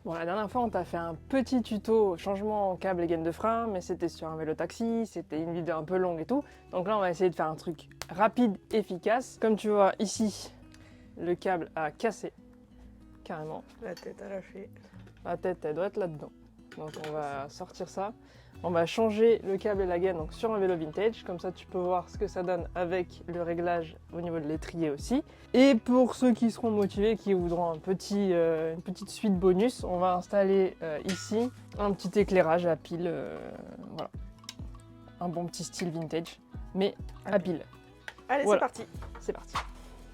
Bon, la dernière fois, on t'a fait un petit tuto changement câble et gaine de frein, mais c'était sur un vélo taxi, c'était une vidéo un peu longue et tout. Donc là, on va essayer de faire un truc rapide, efficace. Comme tu vois ici, le câble a cassé, carrément. La tête a lâché. La tête, elle doit être là-dedans. Donc on va sortir ça. On va changer le câble et la gaine donc, sur un vélo vintage. Comme ça, tu peux voir ce que ça donne avec le réglage au niveau de l'étrier aussi. Et pour ceux qui seront motivés, qui voudront une petite suite bonus, on va installer ici un petit éclairage à pile. Voilà. Un bon petit style vintage, mais à pile. Allez, Voilà. c'est parti. C'est parti.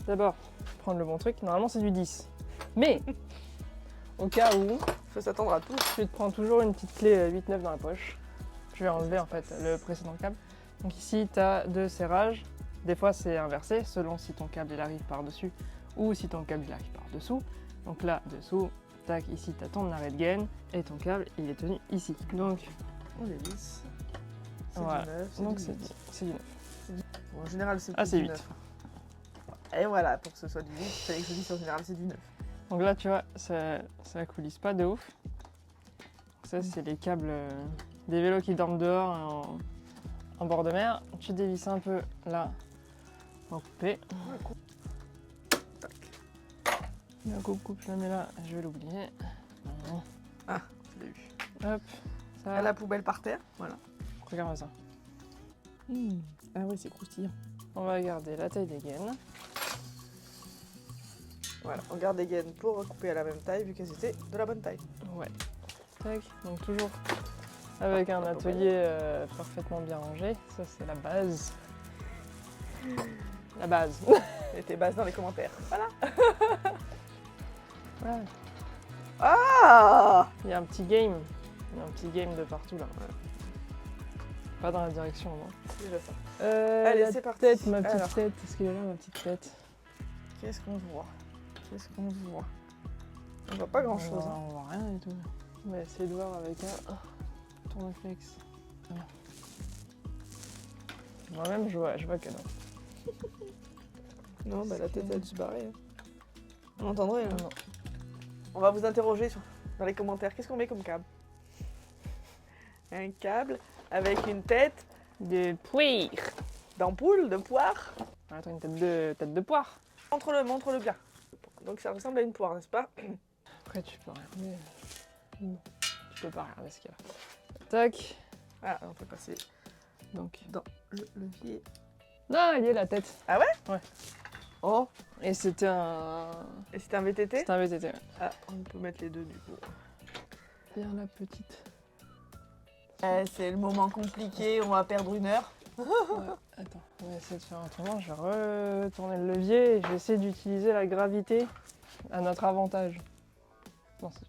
D'abord, prendre le bon truc. Normalement, c'est du 10. Mais, au cas où, Faut s'attendre à tout. tu te prends toujours une petite clé 8-9 dans la poche. Je vais enlever en fait le précédent câble. Donc ici, tu as deux serrages. Des fois, c'est inversé selon si ton câble il arrive par-dessus ou si ton câble il arrive par-dessous. Donc là, dessous, tac, ici, tu as ton arrêt de gaine et ton câble, il est tenu ici. Donc, On est 10. C'est voilà. du 9. Donc du 8. c'est du 9. Bon, en général, c'est Ah, c'est du 8. 9. Et voilà, pour que ce soit du 8, il fallait que je dise en général, c'est du 9. Donc là, tu vois, ça coulisse pas de ouf. Ça, c'est les câbles des vélos qui dorment dehors en bord de mer. Tu dévisses un peu là pour couper. Bien, coupe, je la mets là, je vais l'oublier. Ah, je l'ai eu. Hop, ça. À la poubelle par terre, voilà. Regarde ça. Ah oui, c'est croustillant. On va garder la taille des gaines. Voilà, on garde les gaines pour recouper à la même taille vu qu'elles étaient de la bonne taille. Ouais. Tac, donc toujours avec un atelier parfaitement bien rangé. Ça, c'est la base. La base. Mettez base dans les commentaires. Voilà. Ouais. Ah, Il y a un petit game. Il y a un petit game de partout là. Ouais. Pas dans la direction, non. c'est déjà ça. Allez, c'est parti. Tête, ma petite Alors. tête. Est-ce qu'il est là, ma petite tête? Qu'est-ce qu'on voit? Qu'est-ce qu'on voit? On voit pas grand chose. On voit rien du tout. On va essayer de voir avec un tourneflex. Bien. Moi-même, je vois que non. Non, bah la tête elle a dû se barrer. Hein. On entendrait. Hein. Non. On va vous interroger dans les commentaires. Qu'est-ce qu'on met comme câble? Un câble avec une tête De poire. d'ampoule, de poire. Attends, une tête de poire. Montre-le bien. Donc ça ressemble à une poire, n'est-ce pas? Après, tu peux regarder. Non, tu peux pas regarder ce qu'il y a. Tac. Ah, on peut passer Donc. dans le levier. Non, il y a la tête. Ah ouais? Ouais. Oh, Et c'était un. et c'est un VTT? C'était un VTT. Ouais. Ah, on peut mettre les deux du coup. Bien la petite. C'est le moment compliqué, on va perdre 1 heure. Ouais, attends, on va essayer de faire autrement. Je vais retourner le levier et je vais essayer d'utiliser la gravité à notre avantage. Non, c'est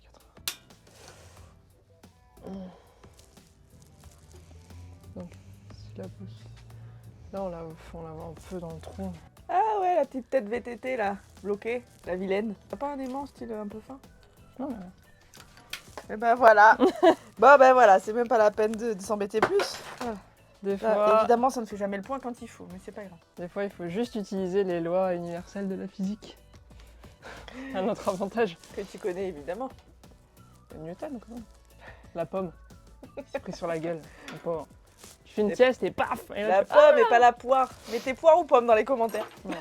4. Donc, si je la pousse. Là, on la voit un peu dans le trou. Ah ouais, la petite tête VTT là, bloquée, la vilaine. T'as pas un aimant style un peu fin? Non, mais... Et ben voilà. Bon ben voilà, c'est même pas la peine de s'embêter plus. Des Là, fois, évidemment, ça ne fait jamais le point quand il faut, mais c'est pas grave. il faut juste utiliser les lois universelles de la physique. À notre avantage. Que tu connais évidemment. Newton, quand même. La pomme. C'est pris sur la gueule. Le pauvre. Tu fais une sieste et paf et là, La tu fais, pomme et pas la poire. Mettez poire ou pomme dans les commentaires. Non.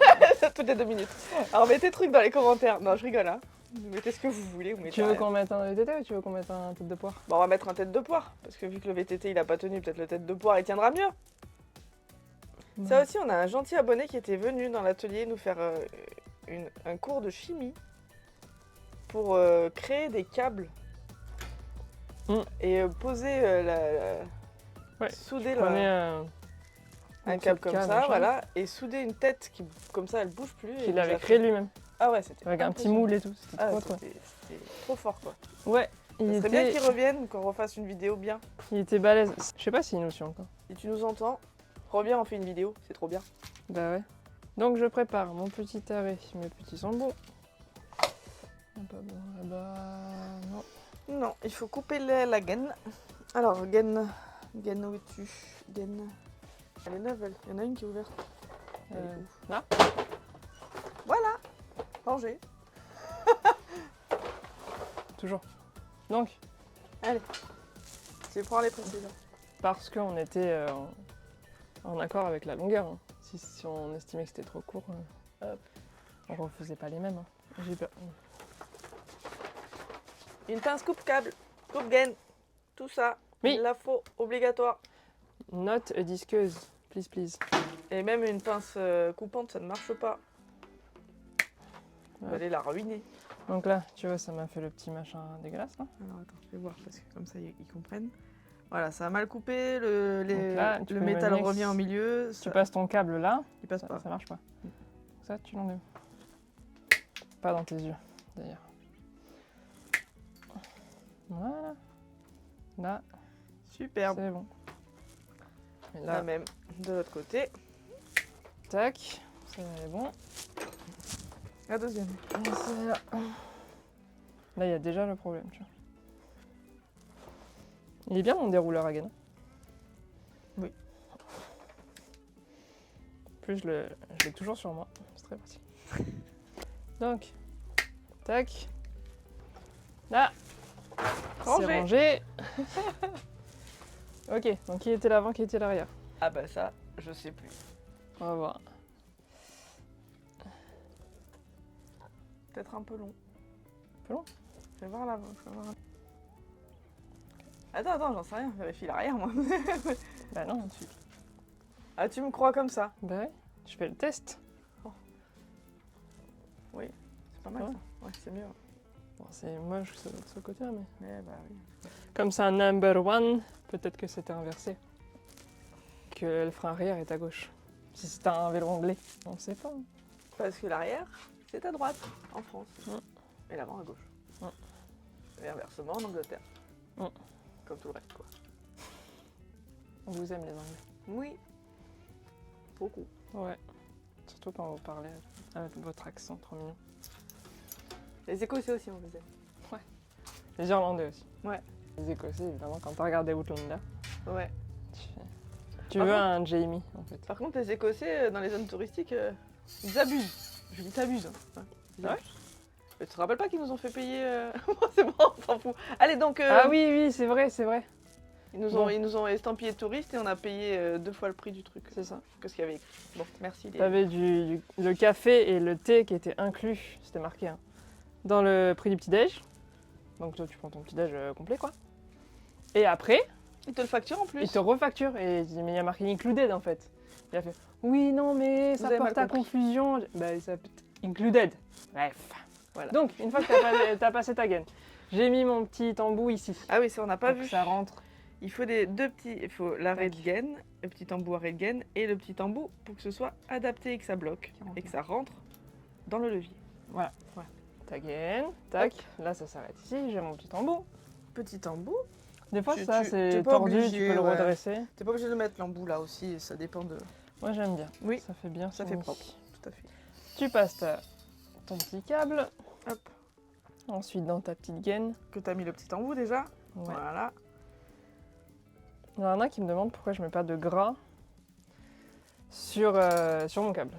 Toutes les 2 minutes. Alors mettez trucs dans les commentaires. Non, je rigole hein. Vous mettez ce que vous voulez. Vous mettez Tu veux rien. qu'on mette un VTT ou tu veux qu'on mette un tête de poire? Bon, on va mettre un tête de poire. Parce que vu que le VTT il a pas tenu, peut-être le tête de poire il tiendra mieux. Ça aussi, on a un gentil abonné qui était venu dans l'atelier nous faire un cours de chimie pour créer des câbles et poser Ouais, souder Prenez un câble comme ça, machin, voilà, et souder une tête qui, comme ça, elle bouge plus. et qu'il nous a avait fait- créé lui-même. Ah ouais, c'était Avec un petit impressionnant. moule et tout. C'était Ah, trop trop. c'était trop fort quoi. Ouais, il Ce serait bien était, qu'ils reviennent, qu'on refasse une vidéo bien. il était balèze. Je sais pas s'il nous suit encore. Si tu nous entends, reviens, on fait une vidéo, c'est trop bien. Bah ouais. Donc je prépare mon petit arrêt. Mes petits sont bons. Pas bon là-bas. Non. Non, il faut couper la gaine. Alors, gaine où es-tu? Gaine. Elle est neuve, elle. Il y en a une qui est ouverte. Elle est où? Là. Voilà, rangée. Toujours. Donc, Allez, tu prends les précisions. parce qu'on était en accord avec la longueur. Hein. Si on estimait que c'était trop court, Hop. on refaisait pas les mêmes. Hein. J'ai peur. Une pince coupe-câble, coupe-gaine, tout ça. Oui. Il la faut, obligatoire. Note disqueuse, please, please. Et même une pince coupante, ça ne marche pas. Vous Ouais. allez la ruiner. Donc là, tu vois, ça m'a fait le petit machin dégueulasse. Là. Alors attends, je vais voir parce que comme ça ils comprennent. Voilà, ça a mal coupé, le là, tu le peux métal imaginer que revient au milieu. Tu Ça, passes ton câble là, il passe pas. ça marche pas. Ça, tu l'enlèves. Pas dans tes yeux, d'ailleurs. Voilà. Là, Superbe. c'est bon. Et La là, même de l'autre côté. tac, ça est bon. La deuxième. Et c'est là. Là, il y a déjà le problème, tu vois. Il est bien mon dérouleur à gaine. Oui. En plus, je l'ai toujours sur moi. C'est très pratique. Donc, tac. Là, c'est Rangé. rangé. Ok, donc qui était l'avant, qui était l'arrière? Ah bah ça, je sais plus. On va voir. Peut-être un peu long. Un peu long? Je vais voir l'avant. Attends, j'en sais rien. Vérifie l'arrière, moi. Bah non, Ah, tu me crois comme ça? bah ouais, je fais le test. C'est pas mal, Ouais. ça. Ouais, c'est mieux. Bon, c'est moche que ça soit de ce côté-là, mais... Mais bah oui. Comme c'est un number one, peut-être que c'était inversé. Que le frein arrière est à gauche. Si c'était un vélo anglais, on ne sait pas. Hein. Parce que l'arrière, c'est à droite, en France. Et l'avant à gauche. Et inversement, en Angleterre. Mm. Comme tout le reste, quoi. On vous aime les anglais. Oui. Beaucoup. Ouais. Surtout quand vous parlez avec votre accent trop mignon. Les Écossais aussi, on les aime. Les Irlandais aussi. Ouais. Les Écossais, évidemment, quand t'as regardé Outlander, Ouais. tu Par veux contre- un Jamie, en fait. Par contre, les Écossais, dans les zones touristiques, ils abusent. Je dis, ils abusent. Hein. Ils Ah ouais abusent. Mais tu te rappelles pas qu'ils nous ont fait payer C'est bon, on s'en fout. Allez, donc, Ah oui, oui, c'est vrai, c'est vrai. ils nous Bon. ont estampillés touristes et on a payé 2 fois le prix du truc. C'est ça. Que ce qu'il y avait écrit. Bon, merci. T'avais le café et le thé qui étaient inclus, c'était marqué, hein, dans le prix du petit-déj. Donc toi, tu prends ton petit-déj complet, quoi. Et après, Ils te le facturent en plus. il te refacture et il dit, mais il y a marqué included, en fait. Il a fait, oui, non, mais ça avez porte mal à compris. confusion. Bah, ça peut être included. Bref. Voilà. Donc, une fois que t'as passé ta gaine, j'ai mis mon petit embout ici. Ah oui, ça on n'a pas Pour que vu. ça rentre. Il faut deux petits. Il faut l'arrêt de Tac. gaine, le petit embout arrêt de gaine et le petit embout pour que ce soit adapté et que ça bloque Qui rentre et que ça rentre dans le levier. Voilà. Ta gaine, tac. Là, ça s'arrête ici. J'ai mon petit embout. Petit embout. Des fois, Tu- ça, tu- c'est t'es pas tordu, obligé, tu peux le ouais. redresser. T'es pas obligé de mettre l'embout là aussi, ça dépend de. Moi, j'aime bien. Oui. Ça fait bien Ça fini. fait propre. Tout à fait. Tu passes ton petit câble. Hop. Ensuite, dans ta petite gaine. Que t'as mis le petit embout déjà. Ouais. Voilà. Il y en a qui me demandent pourquoi je mets pas de gras sur mon câble.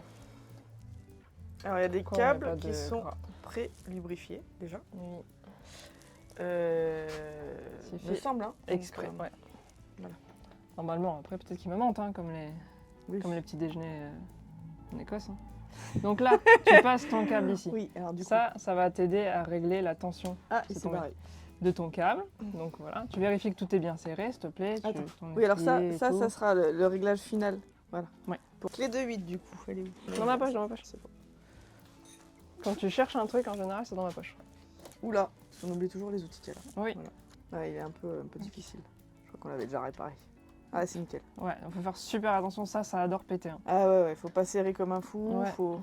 Alors il y a des Pourquoi on met câbles pas qui de sont gras. pré-lubrifiés déjà. Oui, Il C'est me fait semble, hein. exprès, Donc, ouais. voilà. Normalement, après peut-être qu'ils me mentent, hein, comme oui. les petits déjeuners en Écosse. Hein. Donc là, tu passes ton câble ici. Oui, alors du coup. Ça va t'aider à régler la tension Ah, c'est c'est tombé. pareil. de ton câble. Donc voilà, tu vérifies que tout est bien serré, s'il te plaît. Attends. ton Oui, alors ça, étrier et ça, tout. ça sera le réglage final. Voilà. Ouais. Pour clé de 8 du coup. Elle est où? Dans ma poche, dans ma poche. C'est bon. Quand tu cherches un truc, en général, c'est dans ma poche. Oula, on oublie toujours les outils qu'elle a. Oui. Ouais, il est un peu difficile. Je crois qu'on l'avait déjà réparé. Ah, c'est nickel. Ouais, il faut faire super attention, ça adore péter. Hein. Ah ouais, faut pas serrer comme un fou. Ouais. Faut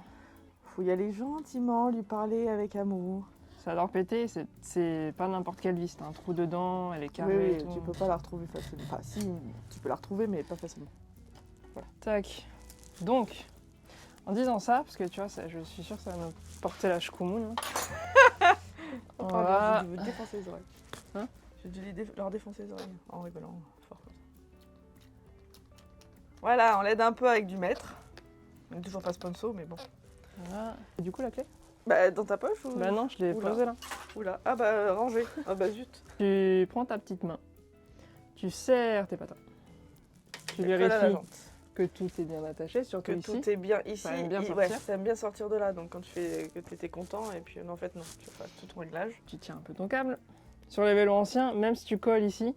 y aller gentiment, lui parler avec amour. Ça adore péter, c'est pas n'importe quelle vis. T'as un trou dedans, elle est Oui, carrée. oui, et tout. tu peux pas la retrouver facilement. Enfin, si, tu peux la retrouver, mais pas facilement. Tac. Donc, en disant ça, parce que tu vois, je suis sûre que ça va nous porter la chkoumoune. On Pardon, va... je veux défoncer les oreilles. Hein? J'ai dû leur défoncer les oreilles en rigolant fort. Voilà, on l'aide un peu avec du mètre. On n'est toujours pas sponsor, mais bon. Voilà. Et du coup, la clé Bah, dans ta poche ou... Bah non, je l'ai Oula. posé là. Oula. Ah bah, rangé. Ah bah, zut. Tu prends ta petite main, tu serres tes patins. Tu Elle colle à la vérifies jante. que tout est bien attaché, surtout Que ici. tout est bien ici. Ça aime bien ouais, sortir. ça aime bien sortir de là. Donc quand tu fais que t'étais content, et puis en fait non, tu fasses tout ton réglage. Tu tiens un peu ton câble. Sur les vélos anciens, même si tu colles ici,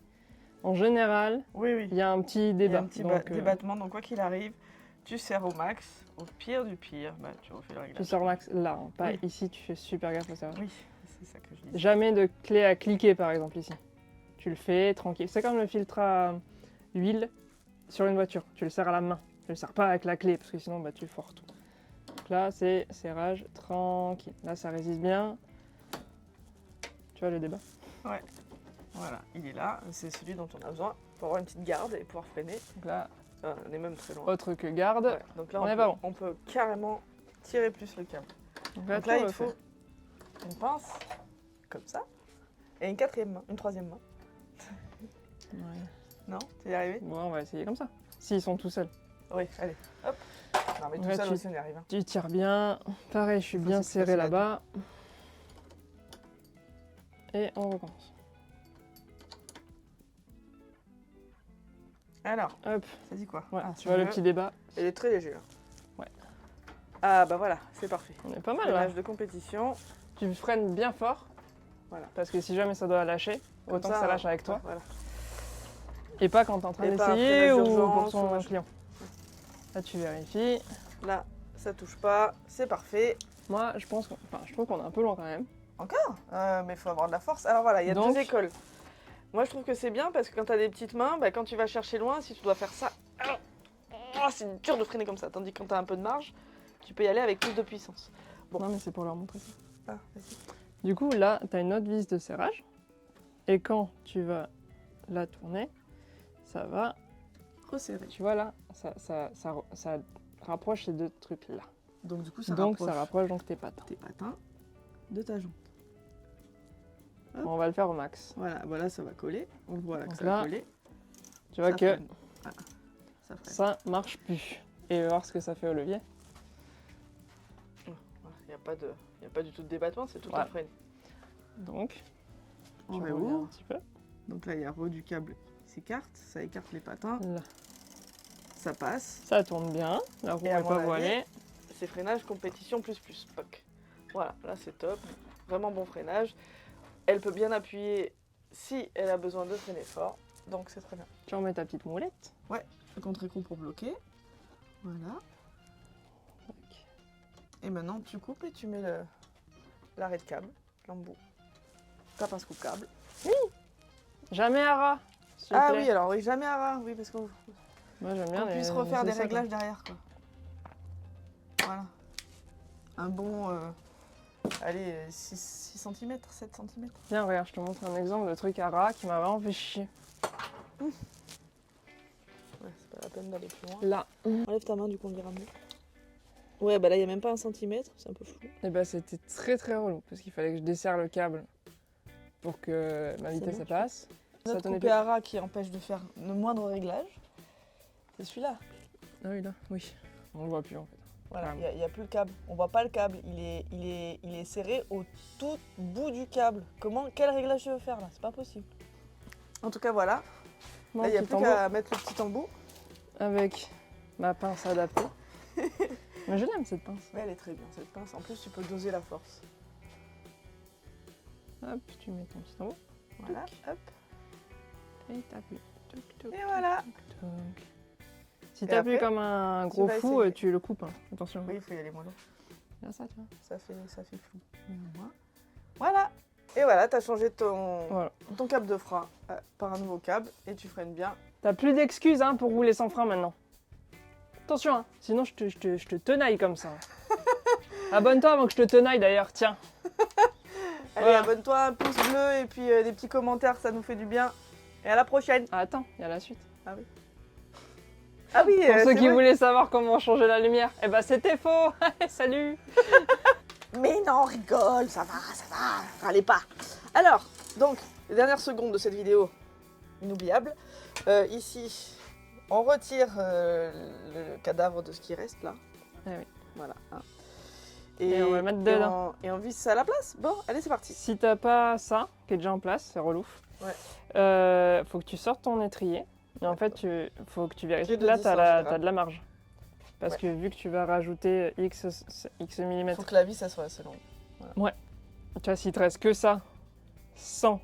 en général, Oui, oui. il y a un petit Il y a débat. un petit Donc, débattement, donc quoi qu'il arrive, tu serres au max. Au pire du pire, bah, tu refais le tu réglage. sors max là, hein, pas Oui. ici, tu fais super gaffe au serrage. Oui, c'est ça que je dis. Jamais de clé à cliquer par exemple ici. Tu le fais tranquille. C'est comme le filtre à huile sur une voiture. Tu le serres à la main. Tu le serres pas avec la clé parce que sinon bah, tu foires tout. Donc là c'est serrage tranquille. Là ça résiste bien. Tu vois le débat. Voilà, il est là. C'est celui dont on a besoin pour avoir une petite garde et pouvoir freiner. Donc là, On est même très loin. autre que garde. Ouais, donc là, on est pas bon. on peut carrément tirer plus le câble. Donc Donc tu là, il refais. faut une pince, comme ça, et une quatrième main, une troisième main. Ouais. Non? Tu y arrivé? Bon, on va essayer comme ça. S'ils sont tout seuls. Oui, allez, hop. Non, mais tout Ouais, ça tu- aussi, on y arrive. Hein. Tu tires bien. Pareil, je suis Faut bien que c'est serré facile à là-bas. Et on recommence. Alors, Hop. ça dit quoi? Ouais, Ah, tu vois le celui-là, petit débat. il est très léger. Là. Ouais. Ah, bah voilà, c'est parfait. On est pas mal là. Freinage de compétition. Tu freines bien fort. Voilà. Parce que si jamais ça doit lâcher, Comme autant que ça lâche avec toi. Voilà. Et pas quand t'es en train Et pas un d'essayer freinage ou pour d'urgence ton ou machin. client. Là, tu vérifies. Là, ça touche pas, c'est parfait. Moi, je pense je trouve qu'on est un peu loin quand même. Encore mais il faut avoir de la force. Alors voilà, il y a Donc- deux écoles. Moi, je trouve que c'est bien parce que quand tu as des petites mains, bah, quand tu vas chercher loin, si tu dois faire ça, c'est dur de freiner comme ça. Tandis que quand tu as un peu de marge, tu peux y aller avec plus de puissance. Bon. Non, mais c'est pour leur montrer ça. Ah, vas-y. Du coup, là, tu as une autre vis de serrage. Et quand tu vas la tourner, ça va. Resserrer. Tu vois là, ça rapproche ces deux trucs-là. Donc du coup, Donc ça rapproche donc tes patins. tes patins de ta jambe. Hop. On va le faire au max. Voilà, ça va coller. On voit là que Donc ça là, va coller. Tu vois Ça que freine. Voilà. Ça freine. ça marche plus. Et on va voir ce que ça fait au levier. Il n'y a pas du tout de débattement, c'est tout Voilà. un frein. Donc, On je va reviens où un petit peu. Donc là, il y a le haut du câble qui s'écarte, ça écarte les patins, Là. ça passe. Ça tourne bien, la roue Et à n'est mon pas avis, voilée. C'est freinage compétition plus. Poc. Voilà, là c'est top. Vraiment bon freinage. Elle peut bien appuyer si elle a besoin de freiner fort. Donc c'est très bien. Tu remets ta petite moulette. Le contre-écrou pour bloquer. Voilà. Et maintenant tu coupes et tu mets l'arrêt de câble, l'embout. Ta pince coupe-câble. Jamais à ras, s'il te Ah plaît. oui, alors oui, jamais à ras. Oui, parce qu'on Moi j'aime bien puisse les refaire des essais, réglages derrière. Quoi. Voilà. Un bon... allez, 6 cm, 7 cm. quoi. Viens, regarde, je te montre un exemple de truc à ras qui m'a vraiment fait chier. Ouais, c'est pas la peine d'aller plus loin. Là. Enlève ta main, du coup, on dira mieux. Ouais, bah là, il n'y a même pas 1 cm, c'est un peu flou. Et bah c'était très très relou parce qu'il fallait que je desserre le câble pour que ma vitesse bon, elle passe. Ça Notre tenait coupé plus. à ras qui empêche de faire le moindre réglage, c'est celui-là. Ah oui, là, oui. On le voit plus en fait. Voilà, Ah. il n'y a plus le câble. On voit pas le câble, il est serré au tout bout du câble. Quel réglage tu veux faire là? C'est pas possible. En tout cas, voilà. Bon, Là, il n'y a petit plus embout qu'à mettre le petit embout. avec ma pince adaptée. Mais je l'aime cette pince. Mais elle est très bien, cette pince. En plus, tu peux doser la force. Hop, tu mets ton petit embout Voilà, hop. et t'appuies. Touc, touc, Et voilà. touc, touc. Si Et t'appuies après, comme un gros vas fou, essayer. tu le coupes. Hein. Attention. Oui, il faut y aller mollo. Là, ça, tu vois. Ça fait flou. Voilà. Et voilà, tu as changé Voilà. ton câble de frein par un nouveau câble et tu freines bien. T'as plus d'excuses hein, pour rouler sans frein maintenant. Attention, hein, sinon je te tenaille comme ça. Abonne-toi avant que je te tenaille d'ailleurs, tiens. Allez, Voilà. abonne-toi, un pouce bleu et puis des petits commentaires, ça nous fait du bien. Et à la prochaine. Ah, attends, il y a la suite. Ah oui, Pour ceux c'est qui vrai. voulaient savoir comment changer la lumière, eh ben c'était faux. Salut. Mais non, rigole, ça va, râlez pas. Alors, donc, les dernières secondes de cette vidéo, inoubliable. Ici, on retire le cadavre de ce qui reste là. Ah oui. Voilà. Hein. Et on va le mettre dedans. Et on visse ça à la place. Bon, allez, c'est parti. Si t'as pas ça, qui est déjà en place, c'est relou. Ouais. Faut que tu sortes ton étrier. Et en fait, faut que tu vérifies J'ai que là, de t'as 10 en général. de la marge. Parce que vu que tu vas rajouter X Il millimètres, faut que la vis, ça soit assez longue. tu vois, s'il te reste que ça, sans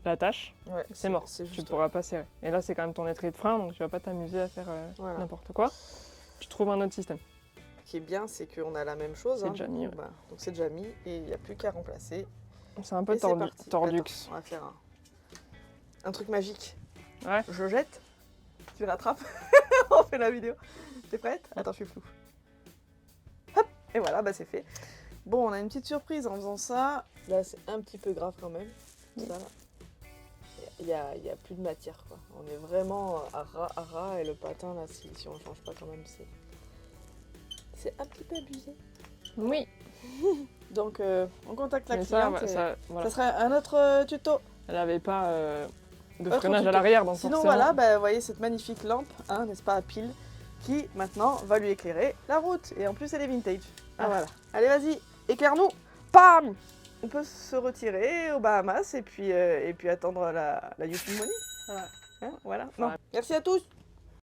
l'attache, Ouais, c'est mort. C'est Tu juste. pourras pas serrer. Et là, c'est quand même ton étrier de frein, donc tu vas pas t'amuser à faire Voilà. n'importe quoi. Tu trouves un autre système. Ce qui est bien, c'est qu'on a la même chose. C'est déjà mis, ouais. Donc c'est déjà mis et il n'y a plus qu'à remplacer. C'est un peu Et c'est parti. tordux. Attends, on va faire un truc magique. Ouais. Je jette. Tu le rattrapes. On fait la vidéo. T'es prête? Attends, je suis floue. Hop. Et voilà, bah c'est fait. Bon, on a une petite surprise en faisant ça. Là, c'est un petit peu grave quand même. Ça, là. Il y a plus de matière, quoi. On est vraiment à ras et le patin, là, si on ne change pas quand même, c'est un petit peu abusé. Oui. Donc, on contacte la Mais cliente. voilà. Ça serait un autre tuto. Elle avait pas de Autre freinage tuto. à l'arrière, donc Sinon, forcément- voilà, bah, vous voyez cette magnifique lampe, hein, n'est-ce pas, à pile, qui maintenant va lui éclairer la route. Et en plus, elle est vintage. Ah, voilà. Allez, vas-y, éclaire-nous. Pam! On peut se retirer aux Bahamas et puis attendre la YouTube Money. Voilà. Hein, voilà. Voilà. Non. Merci à tous.